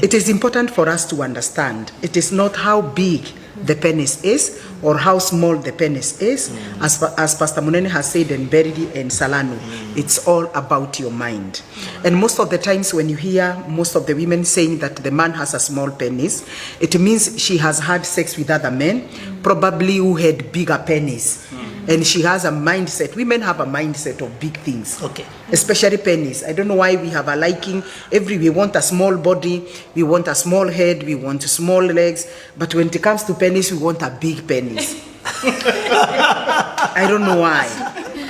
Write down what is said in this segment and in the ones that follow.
It is important for us to understand it is not how big the penis is or how small the penis is. As Pastor Munene has said in Beridi and Salano, it's all about your mind. And most of the times when you hear most of the women saying that the man has a small penis, it means she has had sex with other men, probably who had bigger penis. And she has a mindset. Women have a mindset of big things. Okay. Especially penis. I don't know why we have a liking. We want a small body, we want a small head, we want small legs. But when it comes to penis, we want a big penis. I don't know why.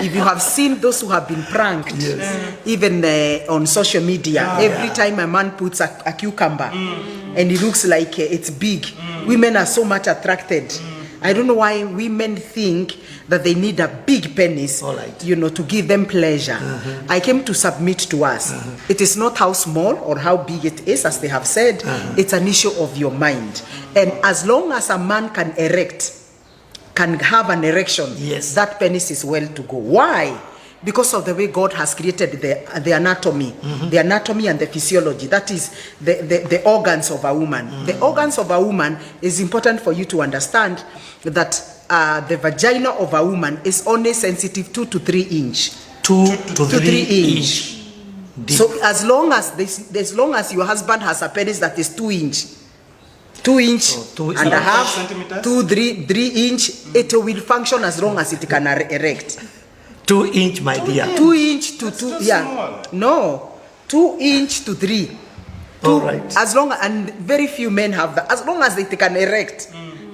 If you have seen those who have been pranked, even on social media, every time a man puts a cucumber and it looks like it's big, women are so much attracted. I don't know why women think that they need a big penis, to give them pleasure. I came to submit to us. It is not how small or how big it is, as they have said. It's an issue of your mind. And as long as a man can have an erection, that penis is well to go. Why? Because of the way God has created the anatomy, the anatomy and the physiology. That is the organs of a woman. The organs of a woman is important for you to understand that the vagina of a woman is only sensitive 2 to 3 inch. 2 to 3 inch. Deep. So as long as your husband has a penis that is 2 inch, 2 inch and a half, 3 inch, it will function as long as it can erect. 2 inch, my dear. 2 inch to 2, yeah. No, 2 inch to 3. All right. As long and very few men have that. As long as they can erect,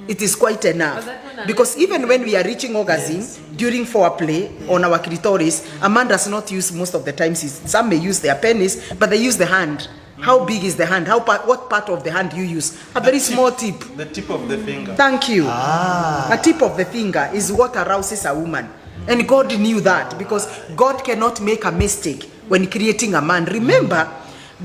it is quite enough. Because even when we are reaching orgasm during foreplay on our clitoris, a man does not use most of the times. Some may use their penis, but they use the hand. How big is the hand? What part of the hand you use? A very small tip. The tip of the finger. Thank you. A tip of the finger is what arouses a woman. And God knew that, because God cannot make a mistake when creating a man. Remember,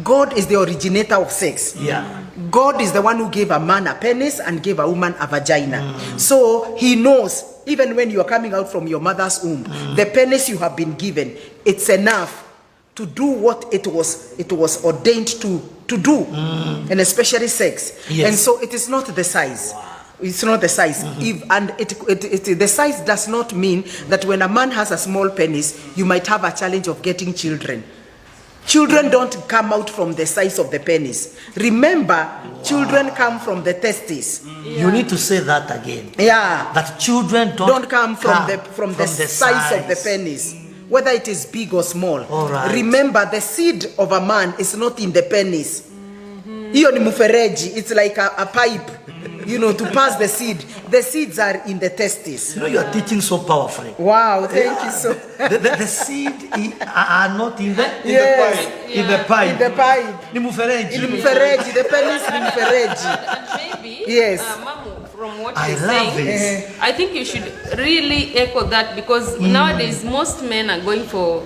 God is the originator of sex. Yeah. God is the one who gave a man a penis and gave a woman a vagina. So he knows, even when you are coming out from your mother's womb, the penis you have been given, it's enough to do what it was ordained to do, and especially sex. Yes. And so it is not the size. Wow. It's not the size. The size does not mean that when a man has a small penis, you might have a challenge of getting children. Children don't come out from the size of the penis. Remember, children come from the testes. You need to say that again. Yeah. That children don't come from the size of the penis, whether it is big or small. All right. Remember, the seed of a man is not in the penis. Hiyo ni mufereji. It's like a pipe, to pass the seed. The seeds are in the testes. You are teaching so powerfully. Wow, thank you so. The seed are not in the pipe. In the pipe. Ni mufereji. In mufereji. The penis ni mufereji. And maybe, yes. Mamu, from what I you're love saying, this. I think you should really echo that, because nowadays most men are going for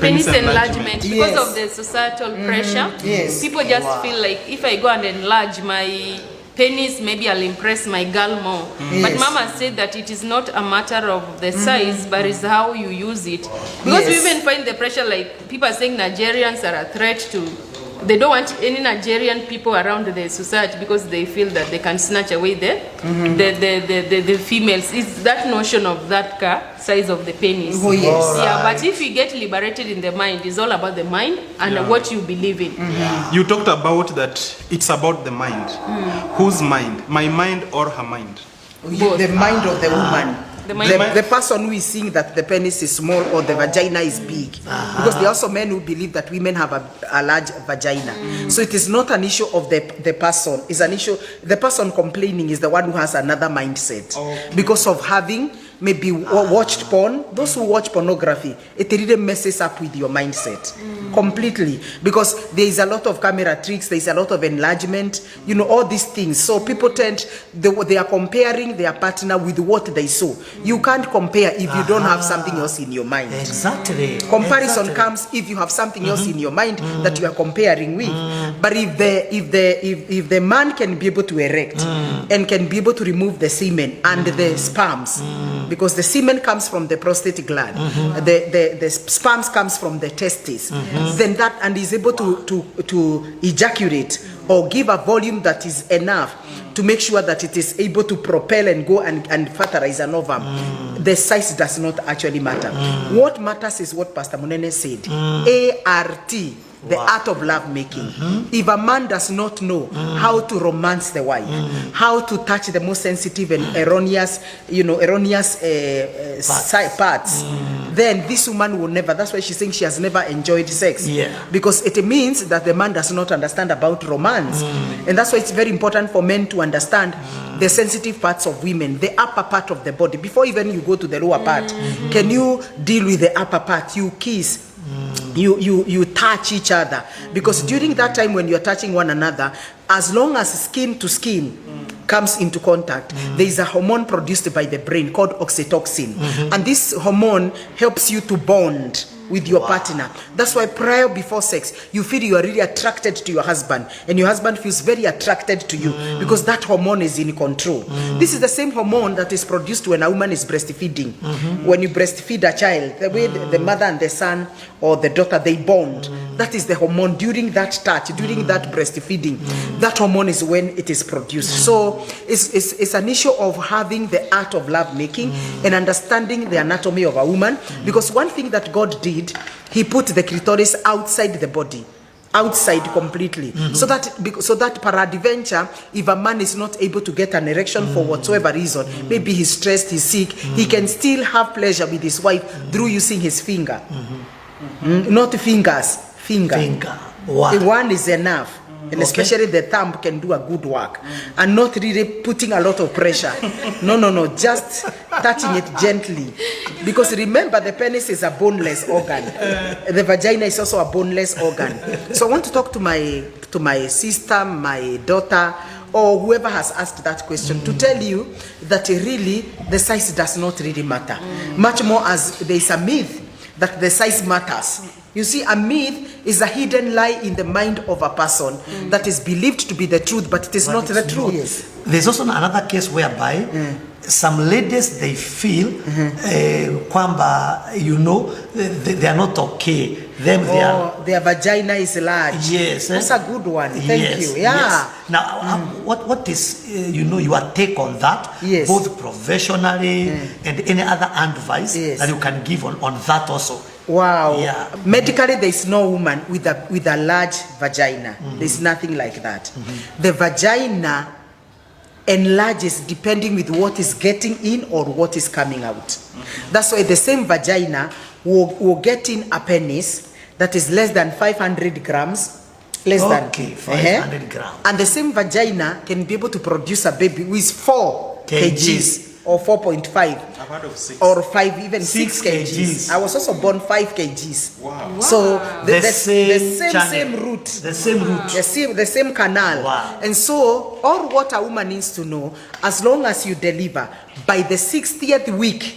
penis enlargement because of the societal pressure. Yes. People just feel like if I go and enlarge my penis, maybe I'll impress my girl more. But Mama said that it is not a matter of the size, but it's how you use it. Because we even find the pressure, like people are saying Nigerians are a threat to. They don't want any Nigerian people around the society because they feel that they can snatch away the females. It's that notion of that size of the penis. Oh, yes. Yeah, but if you get liberated in the mind, it's all about the mind and what you believe in. You talked about that it's about the mind. Whose mind? My mind or her mind? Both. The mind of the woman. The person who is seeing that the penis is small or the vagina is big. Because there are also men who believe that women have a large vagina. So it is not an issue of the person. It's an issue, the person complaining is the one who has another mindset. Because of having maybe watched porn. Those who watch pornography, it really messes up with your mindset completely, because there is a lot of camera tricks, there is a lot of enlargement, all these things. So people they are comparing their partner with what they saw. You can't compare if you don't have something else in your mind. Exactly. Comparison comes if you have something else in your mind that you are comparing with. But if the man can be able to erect and can be able to remove the semen and the sperms, because the semen comes from the prostate gland, the sperms comes from the testes, then that, and is able to ejaculate or give a volume that is enough to make sure that it is able to propel and go and fertilize an ovum. The size does not actually matter. What matters is what Pastor Munene said. ART, the art of love making. If a man does not know how to romance the wife, how to touch the most sensitive and erroneous parts, then this woman will never. That's why she's saying she has never enjoyed sex. Because it means that the man does not understand about romance. And that's why it's very important for men to understand the sensitive parts of women, the upper part of the body. Before even you go to the lower part, can you deal with the upper part? You kiss. You touch each other, because during that time when you're touching one another, as long as skin to skin comes into contact, there is a hormone produced by the brain called oxytocin, and this hormone helps you to bond with your partner. That's why before sex, you feel you are really attracted to your husband, and your husband feels very attracted to you, because that hormone is in control. This is the same hormone that is produced when a woman is breastfeeding. When you breastfeed a child, the way the mother and the son or the daughter, they bond. That is the hormone during that touch, during that breastfeeding. That hormone is when it is produced. So it's an issue of having the art of love making and understanding the anatomy of a woman, because one thing that God did, he put the clitoris outside the body, outside completely, so that peradventure, if a man is not able to get an erection for whatsoever reason, maybe he's stressed, he's sick, he can still have pleasure with his wife through using his finger. Not fingers, finger. Wow. One is enough. And especially the thumb can do a good work, and not really putting a lot of pressure. No, just touching it gently. Because remember, the penis is a boneless organ. The vagina is also a boneless organ. So I want to talk to my sister, my daughter, or whoever has asked that question, to tell you that really the size does not really matter. Much more as there is a myth that the size matters. You see, a myth is a hidden lie in the mind of a person that is believed to be the truth, but it is not the truth. Yes. There's also another case whereby some ladies, they feel kwamba, they are not okay. Their vagina is large. Yes. That's a good one. Thank you. Yeah. Yes. Now, what is, your take on that? Yes. Both professionally and any other advice that you can give on that also? Wow. Yeah. Medically, there is no woman with a large vagina. There's nothing like that. The vagina enlarges depending with what is getting in or what is coming out. That's why the same vagina will get in a penis that is less than 500 grams. Less than 500 grams. And the same vagina can be able to produce a baby with 4 kgs. Or 4.5, I've heard of 6. or 5, even 6 kgs. I was also born 5 kgs. Wow. So the same route, the same route, the same canal. Wow. And so all what a woman needs to know, as long as you deliver by the 60th week,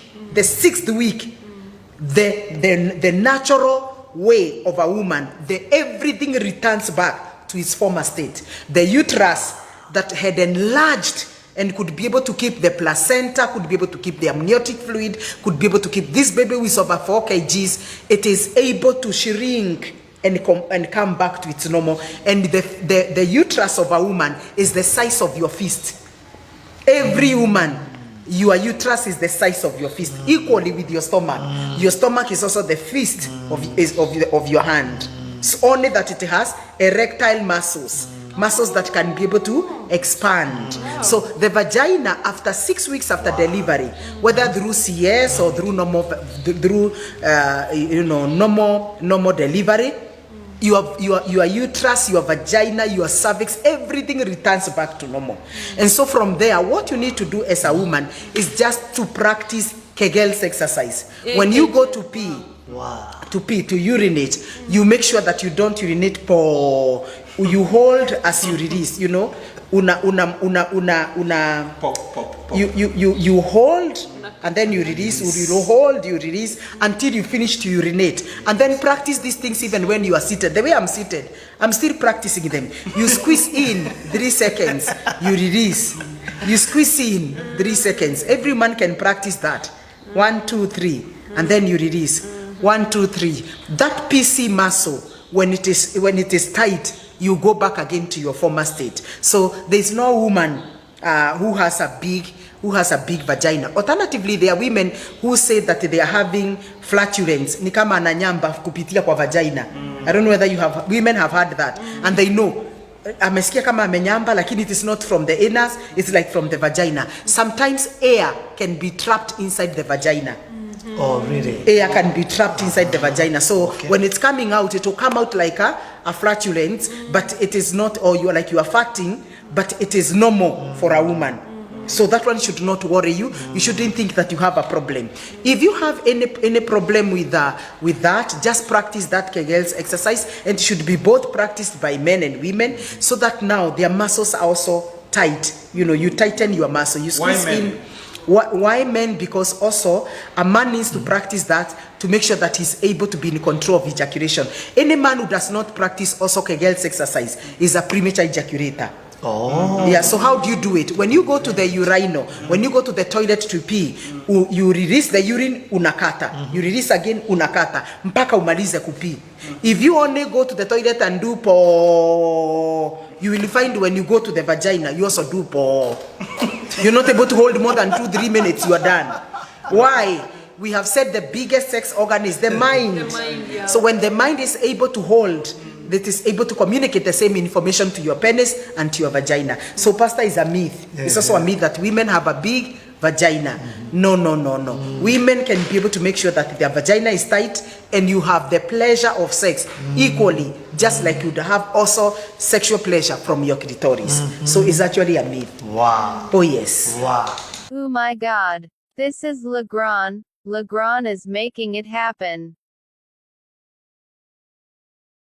the natural way of a woman, everything returns back to its former state. The uterus that had enlarged and could be able to keep the placenta, could be able to keep the amniotic fluid, could be able to keep this baby with over 4 kgs, it is able to shrink and come back to its normal. And the uterus of a woman is the size of your fist. Every woman, your uterus is the size of your fist, equally with your stomach. Your stomach is also the fist of your hand. It's only that it has erectile muscles that can be able to expand. So the vagina, after 6 weeks after delivery, whether through CS or through normal delivery, your uterus, your vagina, your cervix, everything returns back to normal. And so from there, what you need to do as a woman is just to practice Kegel's exercise. When you go to pee, to urinate, you make sure that you don't urinate for. You hold as you release, pop. You hold and then you release, you hold, you release until you finish to urinate. And then practice these things even when you are seated. The way I'm seated, I'm still practicing them. You squeeze in 3 seconds, you release. You squeeze in 3 seconds. Every man can practice that. 1, 2, 3, and then you release. 1, 2, 3. That PC muscle, when it is tight, you go back again to your former state. So there's no woman who has a big vagina. Alternatively, there are women who say that they are having flatulence, ni kama ananyamba kupitia kwa vagina. I don't know whether women have heard that, and they know. Amesikia kama amenyamba, lakini it is not from the anus, it's like from the vagina. Sometimes air can be trapped inside the vagina. Oh, really? Air can be trapped inside the vagina. So when it's coming out, it will come out like a flatulence, but it is not, or you are farting, but it is normal for a woman. So that one should not worry you. You shouldn't think that you have a problem. If you have any problem with that, just practice that Kegels exercise, and it should be both practiced by men and women, so that now their muscles are also tight. You know, you tighten your muscle. You squeeze in. Why men? Because also a man needs to practice that to make sure that he's able to be in control of ejaculation. Any man who does not practice also Kegels exercise is a premature ejaculator. Oh. Yeah, so how do you do it? When you go to the urinal, when you go to the toilet to pee, you release the urine, unakata. You release again, unakata. Mpaka umalize kupee. If you only go to the toilet and do po, you will find when you go to the vagina, you also do po. You're not able to hold more than 2-3 minutes, you are done. Why? We have said the biggest sex organ is the mind. The mind, yeah. So when the mind is able to hold, that is able to communicate the same information to your penis and to your vagina. So pastor is a myth. It's also a myth that women have a big vagina. No. Women can be able to make sure that their vagina is tight and you have the pleasure of sex equally, just like you'd have also sexual pleasure from your clitoris. So it's actually a myth. Wow. Oh yes. Wow. Oh my God. This is Legrand. Legrand is making it happen.